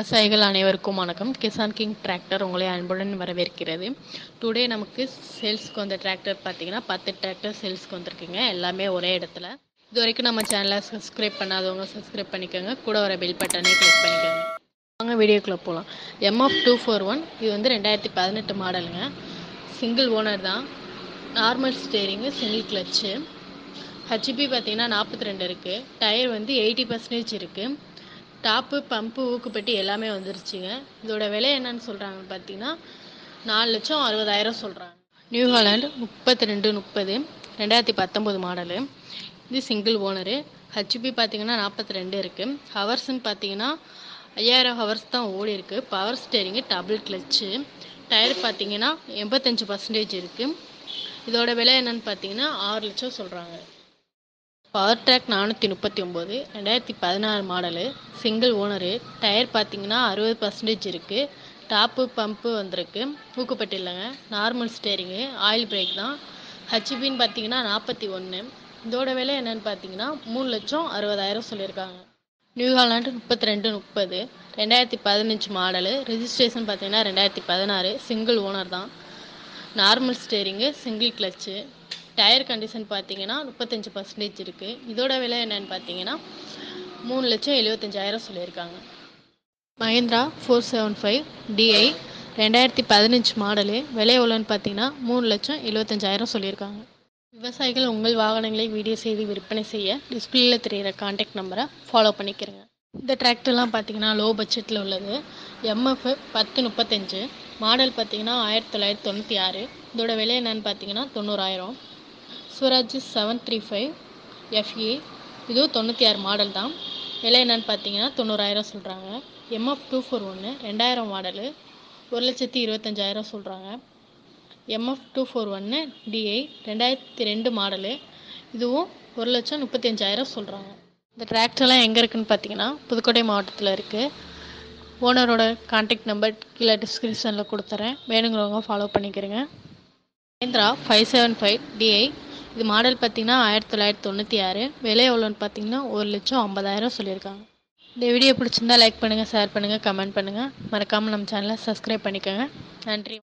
விவசாயிகள் அனைவருக்கும் வணக்கம். கிசான் கிங் டிராக்டர் உங்களை அன்புடன் வரவேற்கிறது. டுடே நமக்கு சேல்ஸ்க்கு வந்த டிராக்டர் பார்த்தீங்கன்னா 10 டிராக்டர் சேல்ஸ்க்கு வந்திருக்குங்க. எல்லாமே ஒரே இடத்துல. இது வரைக்கும் நம்ம சேனலை சப்ஸ்கிரைப் பண்ணாதவங்க சப்ஸ்கிரைப் பண்ணிக்கோங்க. கூட வர பெல் பட்டனை கிளிக் பண்ணிக்கோங்க. வாங்க வீடியோக்குள்ளே போகலாம். MF241 இது வந்து 2018 மாடலுங்க. சிங்கிள் ஓனர் தான். Normal steering, single clutch. HP பார்த்தீங்கன்னா 42 இருக்குது. டயர் வந்து 80% இருக்குது. டாப்பு, பம்பு, ஊக்குப்பெட்டி எல்லாமே வந்துருச்சுங்க. இதோட விலை என்னன்னு சொல்கிறாங்கன்னு பார்த்தீங்கன்னா 4,60,000 சொல்கிறாங்க. New Holland 3230 2019 model. இது சிங்கிள் ஓனரு. ஹெச்பி பார்த்தீங்கன்னா 42 இருக்குது. ஹவர்ஸ்ன்னு பார்த்தீங்கன்னா 5000 ஹவர்ஸ் தான் ஓடி இருக்குது. Power steering, double clutch. Tyre பார்த்தீங்கன்னா 85% இருக்குது. இதோட விலை என்னன்னு பார்த்தீங்கன்னா 6 லட்சம் சொல்கிறாங்க. Powertrac 439 2016 model. Single owner. Tyre பார்த்தீங்கன்னா 60% இருக்குது. டாப்பு, பம்பு வந்திருக்கு. ஊக்குப்பட்டி இல்லைங்க. நார்மல் ஸ்டேரிங்கு, ஆயில் பிரேக் தான். ஹெச்பின்னு பார்த்தீங்கன்னா 41. இதோட விலை என்னன்னு பார்த்தீங்கன்னா 3,60,000 சொல்லியிருக்காங்க. New Holland 3230 2015 model. ரெஜிஸ்ட்ரேஷன் பார்த்தீங்கன்னா 2016. சிங்கிள் ஓனர் தான். Normal steering, single clutch. Tyre condition பார்த்தீங்கன்னா 35% இருக்குது. இதோட விலை என்னன்னு பார்த்தீங்கன்னா 3,75,000 சொல்லியிருக்காங்க. Mahindra 475 DI 2015 model. விலை எவ்வளோன்னு பார்த்தீங்கன்னா 3,75,000 சொல்லியிருக்காங்க. விவசாயிகள் உங்கள் வாகனங்களை வீடியோ செய்து விற்பனை செய்ய டிஸ்பிளேயில் தெரிகிற கான்டாக்ட் நம்பரை ஃபாலோ பண்ணிக்கிறேங்க. இந்த டிராக்டர்லாம் பார்த்தீங்கன்னா லோ பட்ஜெட்டில் உள்ளது. MF 1035 மாடல் பார்த்தீங்கன்னா 1996. இதோட விலை என்னன்னு பார்த்தீங்கன்னா 90,000. ஸ்வராஜ் 735 FE இதுவும் 96 மாடல் தான். விலை என்னன்னு பார்த்தீங்கன்னா 90,000 சொல்கிறாங்க. MF241 2000 model. 1,25,000 சொல்கிறாங்க. MF241 DI 2002 model. இதுவும் 1,35,000 சொல்கிறாங்க. இந்த டிராக்டர்லாம் எங்கே இருக்குதுன்னு பார்த்தீங்கன்னா புதுக்கோட்டை மாவட்டத்தில் இருக்குது. ஓனரோட கான்டாக்ட் நம்பர் கீழே டிஸ்கிரிப்ஷனில் கொடுத்துறேன். வேணுங்கிறவங்க ஃபாலோ பண்ணிக்கிறேங்க. மஹிந்திரா 575 DI இது மாடல் பார்த்தீங்கன்னா 1996. விலை எவ்வளோன்னு பார்த்தீங்கன்னா 1,50,000 சொல்லியிருக்காங்க. இந்த வீடியோ பிடிச்சிருந்தா லைக் பண்ணுங்கள், ஷேர் பண்ணுங்கள், கமெண்ட் பண்ணுங்கள். மறக்காமல் நம்ம சேனலை சப்ஸ்கிரைப் பண்ணிக்கோங்க. நன்றி.